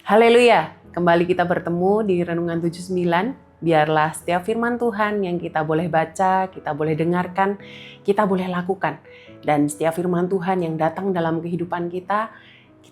Haleluya, kembali kita bertemu di Renungan 79. Biarlah setiap firman Tuhan yang kita boleh baca, kita boleh dengarkan, kita boleh lakukan. Dan setiap firman Tuhan yang datang dalam kehidupan kita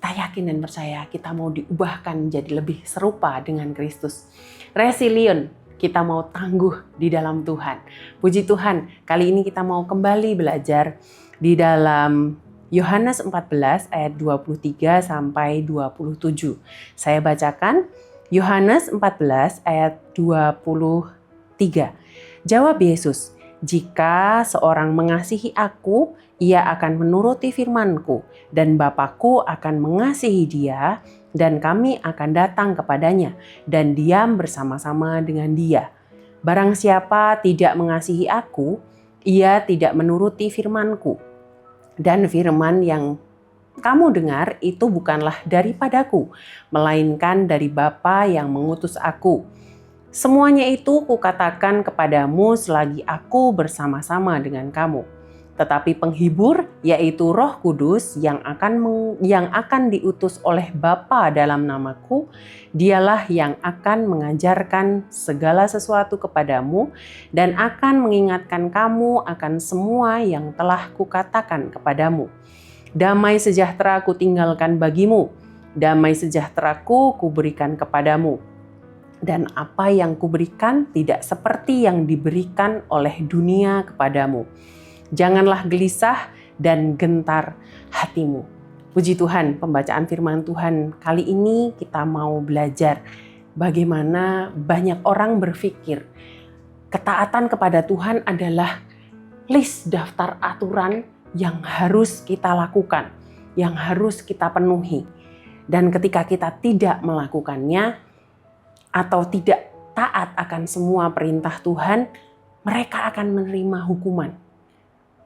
yakin dan percaya kita mau diubahkan jadi lebih serupa dengan Kristus. Resilient, kita mau tangguh di dalam Tuhan. Puji Tuhan, kali ini kita mau kembali belajar di dalam Yohanes 14 ayat 23 sampai 27. Saya bacakan Yohanes 14 ayat 23. Jawab Yesus, "Jika seorang mengasihi aku, ia akan menuruti firman-Ku, dan Bapa-Ku akan mengasihi dia, dan kami akan datang kepadanya dan diam bersama-sama dengan dia. Barang siapa tidak mengasihi aku, ia tidak menuruti firman-Ku. Dan firman yang kamu dengar itu bukanlah daripadaku, melainkan dari Bapa yang mengutus aku. Semuanya itu kukatakan kepadamu selagi aku bersama-sama dengan kamu. Tetapi penghibur, yaitu Roh Kudus yang akan diutus oleh Bapa dalam namaku, dialah yang akan mengajarkan segala sesuatu kepadamu dan akan mengingatkan kamu akan semua yang telah kukatakan kepadamu. Damai sejahtera kutinggalkan bagimu, damai sejahteraku kuberikan kepadamu. Dan apa yang kuberikan tidak seperti yang diberikan oleh dunia kepadamu. Janganlah gelisah dan gentar hatimu." Puji Tuhan, pembacaan firman Tuhan kali ini kita mau belajar bagaimana banyak orang berpikir ketaatan kepada Tuhan adalah list daftar aturan yang harus kita lakukan, yang harus kita penuhi. Dan ketika kita tidak melakukannya atau tidak taat akan semua perintah Tuhan, mereka akan menerima hukuman,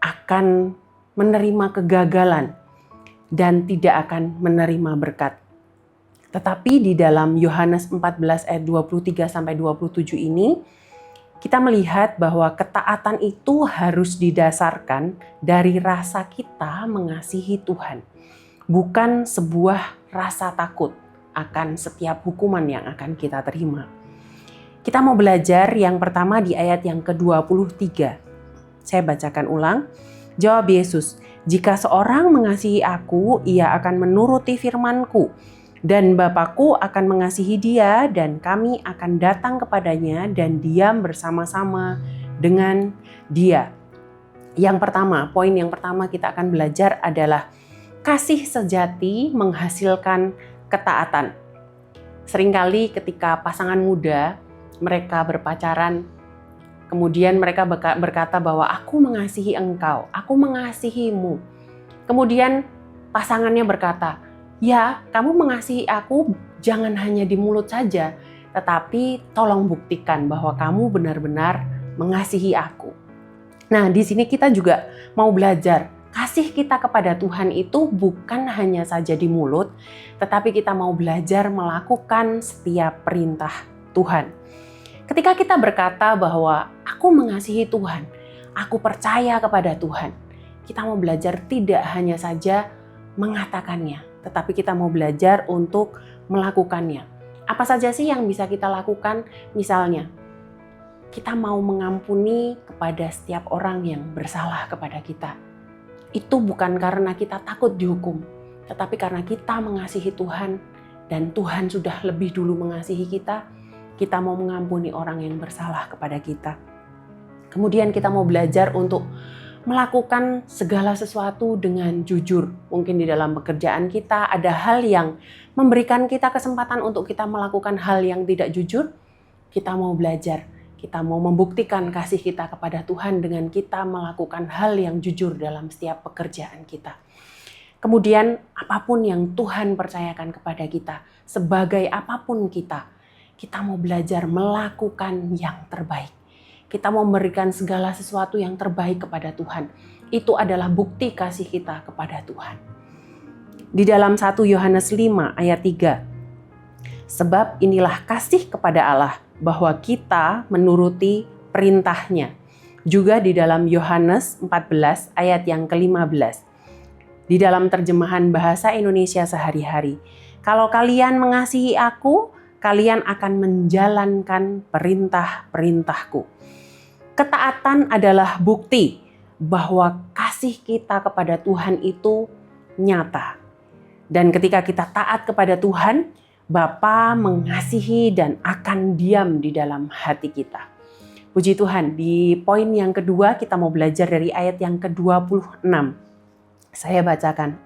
akan menerima kegagalan, dan tidak akan menerima berkat. Tetapi di dalam Yohanes 14 ayat 23 sampai 27 ini, kita melihat bahwa ketaatan itu harus didasarkan dari rasa kita mengasihi Tuhan, bukan sebuah rasa takut akan setiap hukuman yang akan kita terima. Kita mau belajar yang pertama di ayat yang ke-23. Saya bacakan ulang. Jawab Yesus, "Jika seorang mengasihi aku, ia akan menuruti firman-Ku, dan Bapa-Ku akan mengasihi dia, dan kami akan datang kepadanya dan diam bersama-sama dengan dia." Yang pertama, poin yang pertama kita akan belajar adalah kasih sejati menghasilkan ketaatan. Seringkali ketika pasangan muda mereka berpacaran, kemudian mereka berkata bahwa aku mengasihi engkau, aku mengasihimu. Kemudian pasangannya berkata, "Ya, kamu mengasihi aku jangan hanya di mulut saja, tetapi tolong buktikan bahwa kamu benar-benar mengasihi aku." Nah, di sini kita juga mau belajar. Kasih kita kepada Tuhan itu bukan hanya saja di mulut, tetapi kita mau belajar melakukan setiap perintah Tuhan. Ketika kita berkata bahwa aku mengasihi Tuhan, aku percaya kepada Tuhan, kita mau belajar tidak hanya saja mengatakannya, tetapi kita mau belajar untuk melakukannya. Apa saja sih yang bisa kita lakukan? Misalnya, kita mau mengampuni kepada setiap orang yang bersalah kepada kita. Itu bukan karena kita takut dihukum, tetapi karena kita mengasihi Tuhan dan Tuhan sudah lebih dulu mengasihi kita. Kita mau mengampuni orang yang bersalah kepada kita. Kemudian kita mau belajar untuk melakukan segala sesuatu dengan jujur. Mungkin di dalam pekerjaan kita ada hal yang memberikan kita kesempatan untuk kita melakukan hal yang tidak jujur. Kita mau belajar, kita mau membuktikan kasih kita kepada Tuhan dengan kita melakukan hal yang jujur dalam setiap pekerjaan kita. Kemudian apapun yang Tuhan percayakan kepada kita, sebagai apapun kita mau belajar melakukan yang terbaik. Kita mau memberikan segala sesuatu yang terbaik kepada Tuhan. Itu adalah bukti kasih kita kepada Tuhan. Di dalam 1 Yohanes 5 ayat 3. "Sebab inilah kasih kepada Allah, bahwa kita menuruti perintahnya." Juga di dalam Yohanes 14 ayat yang ke-15. Di dalam terjemahan bahasa Indonesia sehari-hari, Kalau kalian mengasihi aku, kalian akan menjalankan perintah-perintahku. Ketaatan adalah bukti bahwa kasih kita kepada Tuhan itu nyata. Dan ketika kita taat kepada Tuhan, Bapa mengasihi dan akan diam di dalam hati kita. Puji Tuhan, di poin yang kedua kita mau belajar dari ayat yang ke-26. Saya bacakan.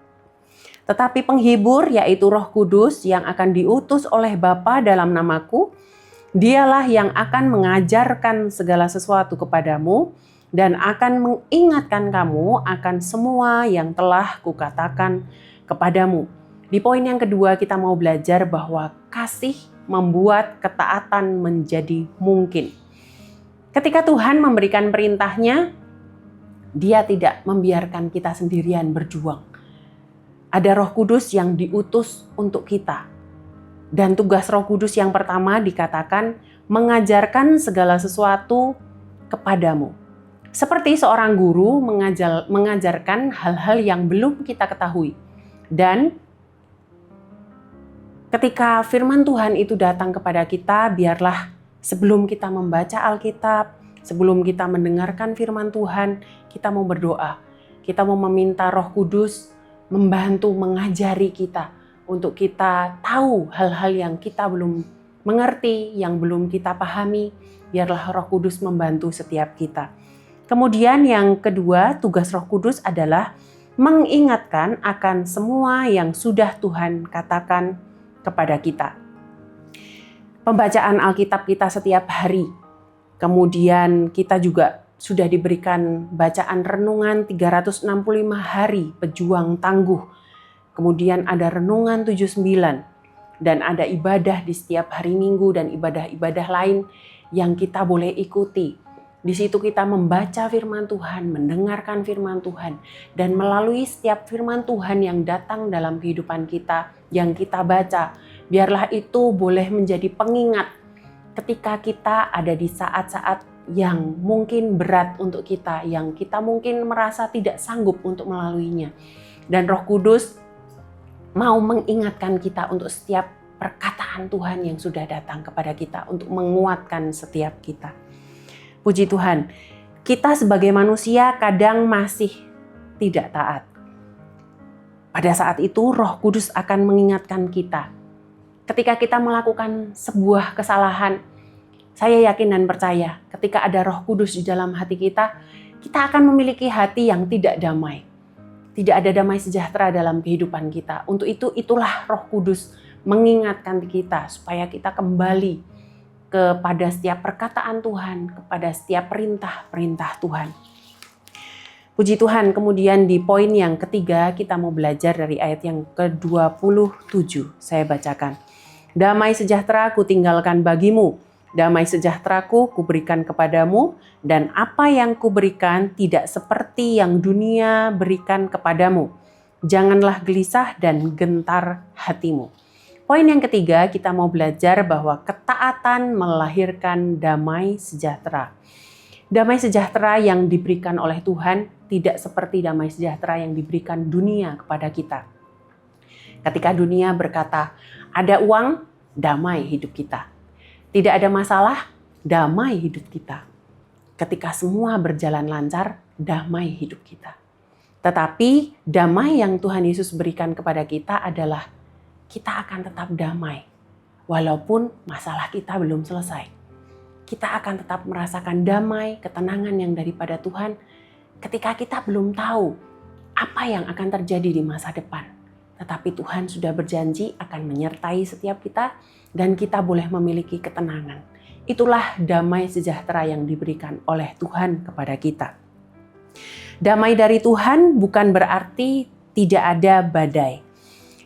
Tetapi penghibur, yaitu Roh Kudus yang akan diutus oleh Bapa dalam namaku, dialah yang akan mengajarkan segala sesuatu kepadamu dan akan mengingatkan kamu akan semua yang telah kukatakan kepadamu. Di poin yang kedua kita mau belajar bahwa kasih membuat ketaatan menjadi mungkin. Ketika Tuhan memberikan perintahnya, Dia tidak membiarkan kita sendirian berjuang. Ada Roh Kudus yang diutus untuk kita. Dan tugas Roh Kudus yang pertama dikatakan mengajarkan segala sesuatu kepadamu. Seperti seorang guru mengajarkan hal-hal yang belum kita ketahui. Dan ketika firman Tuhan itu datang kepada kita, biarlah sebelum kita membaca Alkitab, sebelum kita mendengarkan firman Tuhan, kita mau berdoa. Kita mau meminta Roh Kudus membantu mengajari kita untuk kita tahu hal-hal yang kita belum mengerti, yang belum kita pahami. Biarlah Roh Kudus membantu setiap kita. Kemudian yang kedua, tugas Roh Kudus adalah mengingatkan akan semua yang sudah Tuhan katakan kepada kita. Pembacaan Alkitab kita setiap hari. Kemudian kita juga sudah diberikan bacaan renungan 365 hari pejuang tangguh. Kemudian ada renungan 79 dan ada ibadah di setiap hari Minggu dan ibadah-ibadah lain yang kita boleh ikuti. Di situ kita membaca firman Tuhan, mendengarkan firman Tuhan, dan melalui setiap firman Tuhan yang datang dalam kehidupan kita, yang kita baca, biarlah itu boleh menjadi pengingat ketika kita ada di saat-saat yang mungkin berat untuk kita, yang kita mungkin merasa tidak sanggup untuk melaluinya. Dan Roh Kudus mau mengingatkan kita untuk setiap perkataan Tuhan yang sudah datang kepada kita, untuk menguatkan setiap kita. Puji Tuhan, kita sebagai manusia kadang masih tidak taat. Pada saat itu Roh Kudus akan mengingatkan kita. Ketika kita melakukan sebuah kesalahan, saya yakin dan percaya ketika ada Roh Kudus di dalam hati kita, kita akan memiliki hati yang tidak damai. Tidak ada damai sejahtera dalam kehidupan kita. Untuk itu, itulah Roh Kudus mengingatkan kita supaya kita kembali kepada setiap perkataan Tuhan, kepada setiap perintah-perintah Tuhan. Puji Tuhan, kemudian di poin yang ketiga kita mau belajar dari ayat yang ke-27. Saya bacakan. Damai sejahtera kutinggalkan bagimu, damai sejahteraku kuberikan kepadamu, dan apa yang kuberikan tidak seperti yang dunia berikan kepadamu. Janganlah gelisah dan gentar hatimu. Poin yang ketiga, kita mau belajar bahwa ketaatan melahirkan damai sejahtera. Damai sejahtera yang diberikan oleh Tuhan tidak seperti damai sejahtera yang diberikan dunia kepada kita. Ketika dunia berkata, ada uang, damai hidup kita. Tidak ada masalah, damai hidup kita. Ketika semua berjalan lancar, damai hidup kita. Tetapi damai yang Tuhan Yesus berikan kepada kita adalah kita akan tetap damai, walaupun masalah kita belum selesai. Kita akan tetap merasakan damai, ketenangan yang daripada Tuhan ketika kita belum tahu apa yang akan terjadi di masa depan. Tetapi Tuhan sudah berjanji akan menyertai setiap kita dan kita boleh memiliki ketenangan. Itulah damai sejahtera yang diberikan oleh Tuhan kepada kita. Damai dari Tuhan bukan berarti tidak ada badai.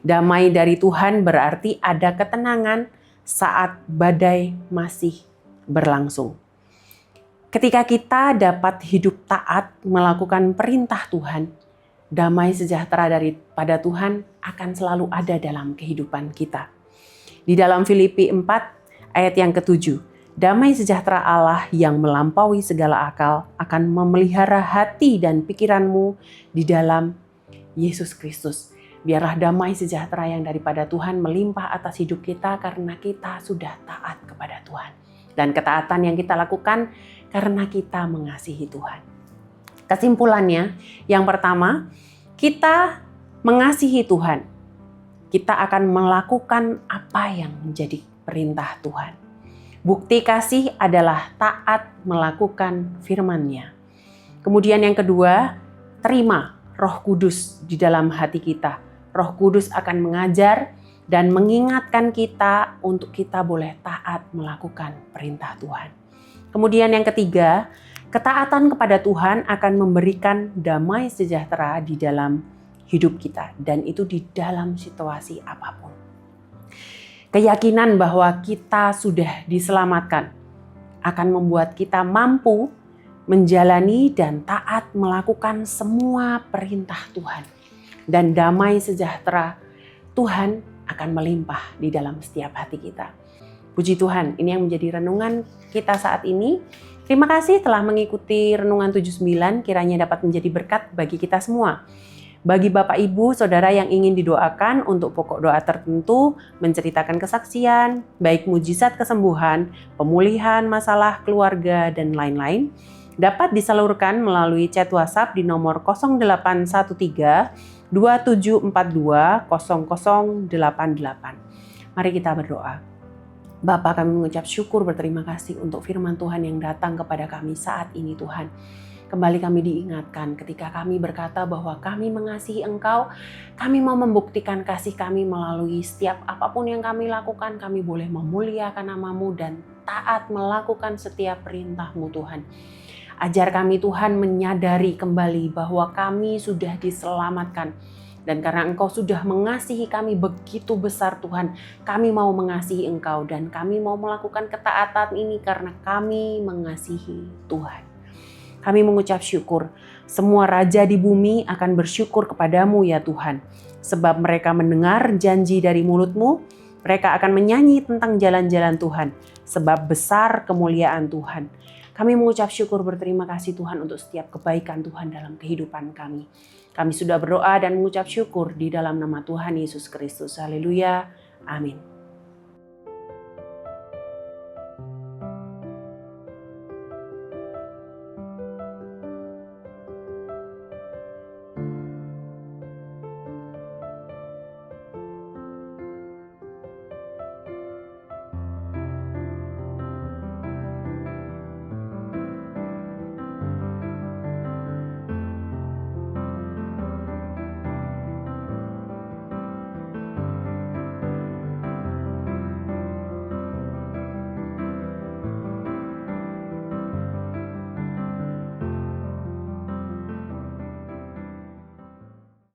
Damai dari Tuhan berarti ada ketenangan saat badai masih berlangsung. Ketika kita dapat hidup taat melakukan perintah Tuhan, damai sejahtera daripada Tuhan akan selalu ada dalam kehidupan kita. Di dalam Filipi 4 ayat yang ke-7, damai sejahtera Allah yang melampaui segala akal akan memelihara hati dan pikiranmu di dalam Yesus Kristus. Biarlah damai sejahtera yang daripada Tuhan melimpah atas hidup kita karena kita sudah taat kepada Tuhan. Dan ketaatan yang kita lakukan karena kita mengasihi Tuhan. Kesimpulannya, yang pertama, kita mengasihi Tuhan. Kita akan melakukan apa yang menjadi perintah Tuhan. Bukti kasih adalah taat melakukan firman-Nya. Kemudian yang kedua, terima Roh Kudus di dalam hati kita. Roh Kudus akan mengajar dan mengingatkan kita untuk kita boleh taat melakukan perintah Tuhan. Kemudian yang ketiga, ketaatan kepada Tuhan akan memberikan damai sejahtera di dalam hidup kita. Dan itu di dalam situasi apapun. Keyakinan bahwa kita sudah diselamatkan akan membuat kita mampu menjalani dan taat melakukan semua perintah Tuhan. Dan damai sejahtera Tuhan akan melimpah di dalam setiap hati kita. Puji Tuhan, ini yang menjadi renungan kita saat ini. Terima kasih telah mengikuti Renungan 79, kiranya dapat menjadi berkat bagi kita semua. Bagi Bapak, Ibu, Saudara yang ingin didoakan untuk pokok doa tertentu, menceritakan kesaksian, baik mujizat kesembuhan, pemulihan masalah keluarga, dan lain-lain, dapat disalurkan melalui chat WhatsApp di nomor 0813 2742 0088. Mari kita berdoa. Bapa, kami mengucap syukur berterima kasih untuk firman Tuhan yang datang kepada kami saat ini Tuhan. Kembali kami diingatkan ketika kami berkata bahwa kami mengasihi Engkau, kami mau membuktikan kasih kami melalui setiap apapun yang kami lakukan, kami boleh memuliakan nama-Mu dan taat melakukan setiap perintah-Mu Tuhan. Ajar kami Tuhan menyadari kembali bahwa kami sudah diselamatkan. Dan karena Engkau sudah mengasihi kami begitu besar Tuhan, kami mau mengasihi Engkau dan kami mau melakukan ketaatan ini karena kami mengasihi Tuhan. Kami mengucap syukur, semua raja di bumi akan bersyukur kepadamu ya Tuhan. Sebab mereka mendengar janji dari mulut-Mu, mereka akan menyanyi tentang jalan-jalan Tuhan. Sebab besar kemuliaan Tuhan. Kami mengucap syukur berterima kasih Tuhan untuk setiap kebaikan Tuhan dalam kehidupan kami. Kami sudah berdoa dan mengucap syukur di dalam nama Tuhan Yesus Kristus. Haleluya. Amin.